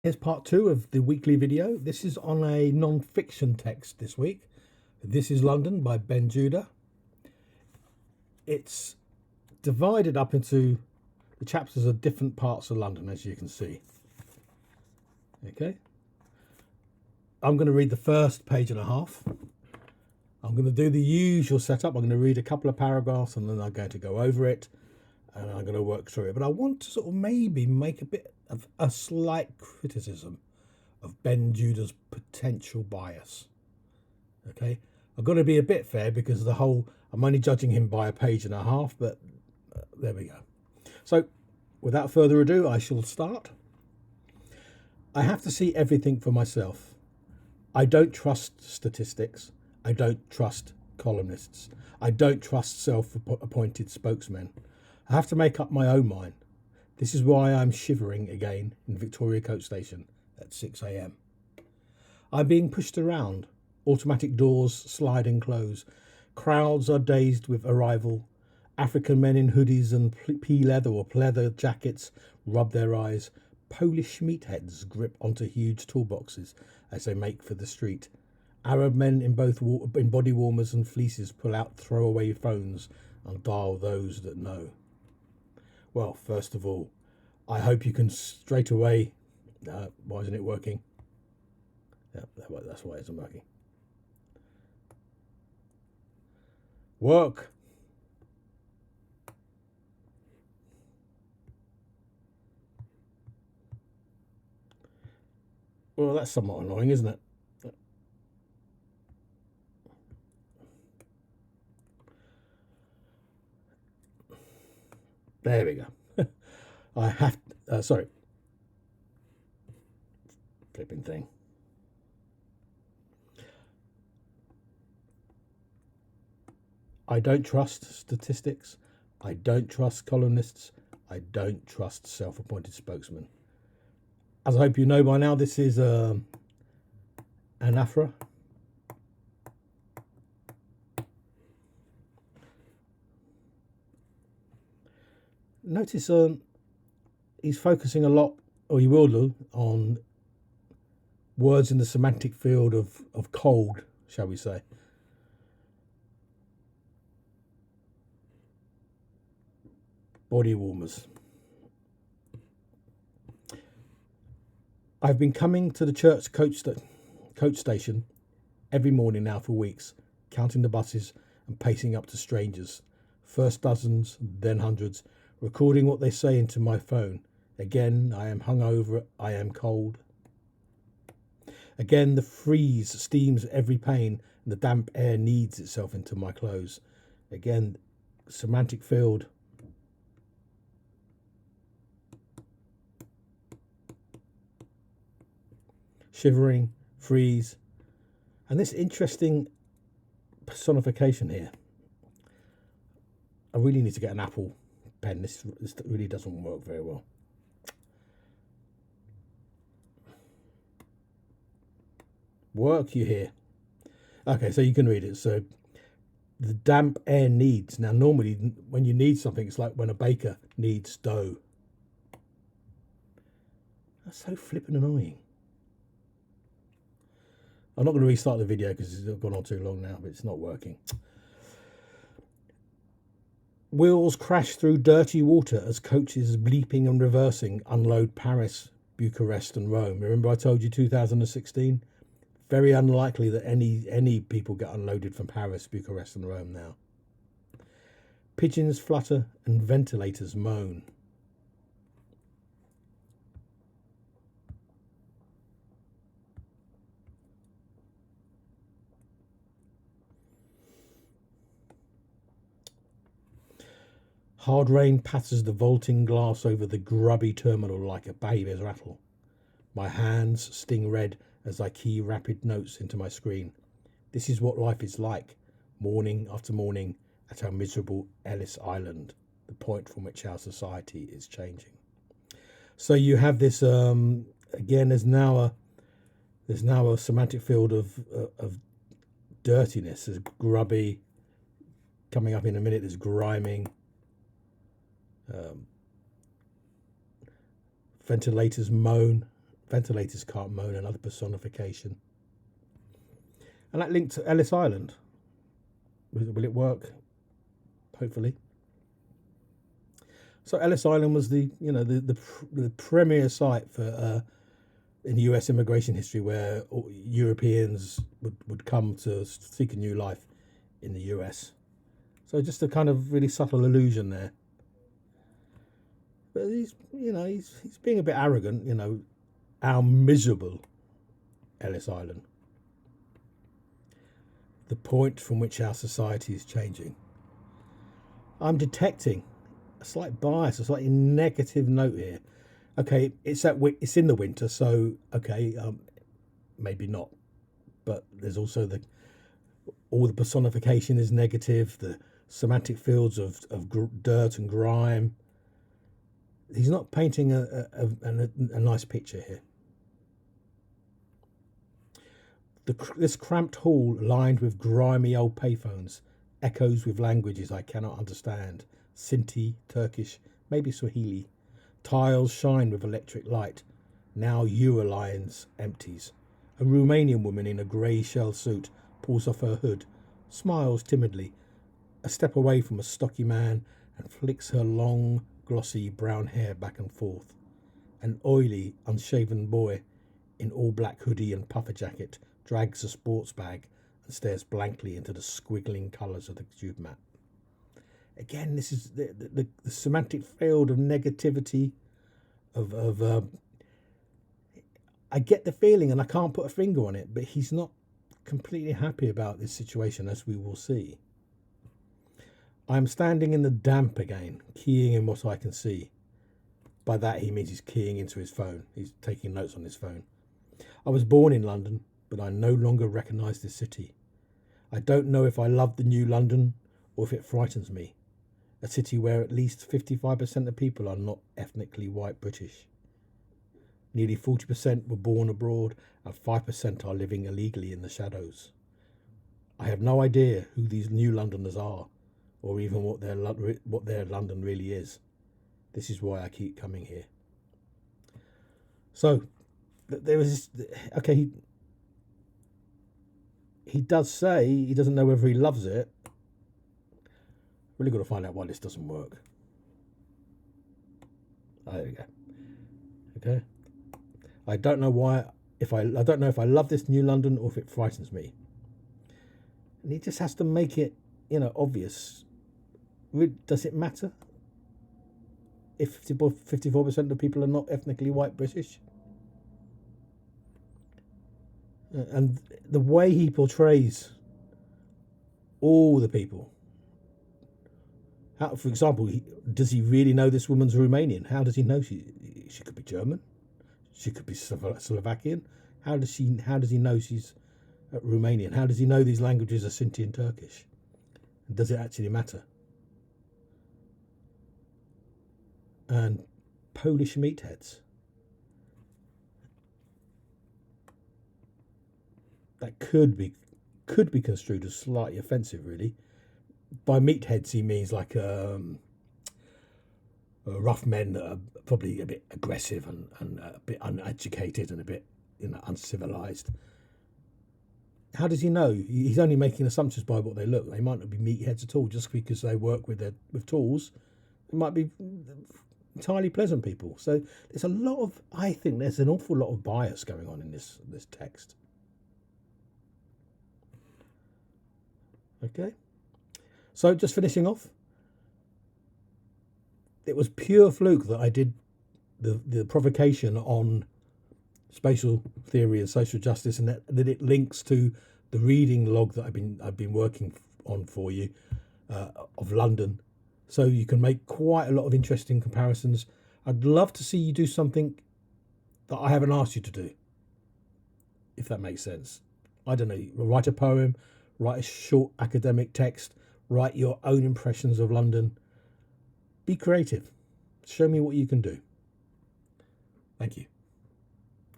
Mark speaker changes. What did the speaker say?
Speaker 1: Here's part two of the weekly video. This is on a non-fiction text this week. This is London by Ben Judah. It's divided up into the chapters of different parts of London, as you can see. Okay. I'm going to read the first page and a half. I'm going to do the usual setup. I'm going to read a couple of paragraphs and then I'm going to go over it and I'm going to work through it. But I want to sort of maybe make a bit of a slight criticism of Ben Judah's potential bias. Okay, I've got to be a bit fair because I'm only judging him by a page and a half, but there we go. So without further ado, I shall start. I have to see everything for myself. I don't trust statistics. I don't trust columnists. I don't trust self-appointed spokesmen. I have to make up my own mind. This is why I'm shivering again in Victoria Coach Station at 6 a.m. I'm being pushed around. Automatic doors slide and close. Crowds are dazed with arrival. African men in hoodies and pea leather or pleather jackets rub their eyes. Polish meatheads grip onto huge toolboxes as they make for the street. Arab men in body warmers and fleeces pull out throwaway phones and dial those that know. Well, first of all, I hope you can straight away... why isn't it working? Yeah, that's why it isn't working. Work! Well, that's somewhat annoying, isn't it? There we go. I have... sorry. Flipping thing. I don't trust statistics. I don't trust columnists. I don't trust self-appointed spokesmen. As I hope you know by now, this is an aphra. Notice he's focusing a lot, or he will do, on words in the semantic field of cold, shall we say. Body warmers. I've been coming to the church coach station every morning now for weeks, counting the buses and pacing up to strangers. First dozens, then hundreds, recording what they say into my phone. Again, I am hungover, I am cold. Again, the freeze steams every pane and the damp air kneads itself into my clothes. Again, semantic field. Shivering, freeze, and this interesting personification here. I really need to get an Apple pen. This really doesn't work very well. Work, you hear? Okay, so you can read it. So the damp air kneads. Now, normally when you knead something, it's like when a baker kneads dough. That's so flippin' annoying. I'm not going to restart the video because it's gone on too long now, but it's not working. Wheels crash through dirty water as coaches bleeping and reversing unload Paris, Bucharest and Rome. Remember I told you 2016? Very unlikely that any people get unloaded from Paris, Bucharest and Rome now. Pigeons flutter and ventilators moan. Hard rain patters the vaulting glass over the grubby terminal like a baby's rattle. My hands sting red as I key rapid notes into my screen. This is what life is like, morning after morning at our miserable Ellis Island, the point from which our society is changing. So you have this again. There's now a semantic field of dirtiness. There's grubby. Coming up in a minute, there's griming. Ventilators moan. ventilators can't moan, another personification. And that linked to Ellis Island. Will it work? Hopefully. So Ellis Island was the premier site for in US immigration history, where Europeans would come to seek a new life in the US. So just a kind of really subtle allusion there. But he's being a bit arrogant, our miserable Ellis Island. The point from which our society is changing. I'm detecting a slight bias, a slightly negative note here. Okay, it's in the winter, so okay, maybe not. But there's also all the personification is negative. The semantic fields of dirt and grime. He's not painting a nice picture here. This cramped hall, lined with grimy old payphones, echoes with languages I cannot understand. Sinti, Turkish, maybe Swahili. Tiles shine with electric light. Now Eurolines empties. A Romanian woman in a grey shell suit pulls off her hood, smiles timidly, a step away from a stocky man, and flicks her long, glossy brown hair back and forth. An oily, unshaven boy in all black hoodie and puffer jacket drags a sports bag and stares blankly into the squiggling colours of the tube map. Again, this is the semantic field of negativity, I get the feeling, and I can't put a finger on it, but he's not completely happy about this situation, as we will see. I am standing in the damp again, keying in what I can see. By that he means he's keying into his phone. He's taking notes on his phone. I was born in London, but I no longer recognise this city. I don't know if I love the new London or if it frightens me. A city where at least 55% of people are not ethnically white British. Nearly 40% were born abroad and 5% are living illegally in the shadows. I have no idea who these new Londoners are, or even what their London really is. This is why I keep coming here. So, there is okay. He does say he doesn't know whether he loves it. Really got to find out why this doesn't work. There we go. Okay. I don't know why. I don't know if I love this new London or if it frightens me. And he just has to make it, obvious. Does it matter if 54% of people are not ethnically white British? And the way he portrays all the people. How, for example, does he really know this woman's Romanian? How does he know she could be German? She could be Slovakian. How does he know she's Romanian? How does he know these languages are Sinti and Turkish? Does it actually matter? And Polish meatheads. That could be construed as slightly offensive, really. By meatheads, he means like rough men that are probably a bit aggressive and a bit uneducated and a bit uncivilized. How does he know? He's only making assumptions by what they look. They might not be meatheads at all, just because they work with tools. They might be entirely pleasant people. So I think there's an awful lot of bias going on in this text. Okay. So just finishing off, it was pure fluke that I did the provocation on spatial theory and social justice, and that it links to the reading log that I've been working on for you of London, so you can make quite a lot of interesting comparisons. I'd love to see you do something that I haven't asked you to do, if that makes sense. I don't know, write a poem, write a short academic text, write your own impressions of London. Be creative. Show me what you can do. Thank you.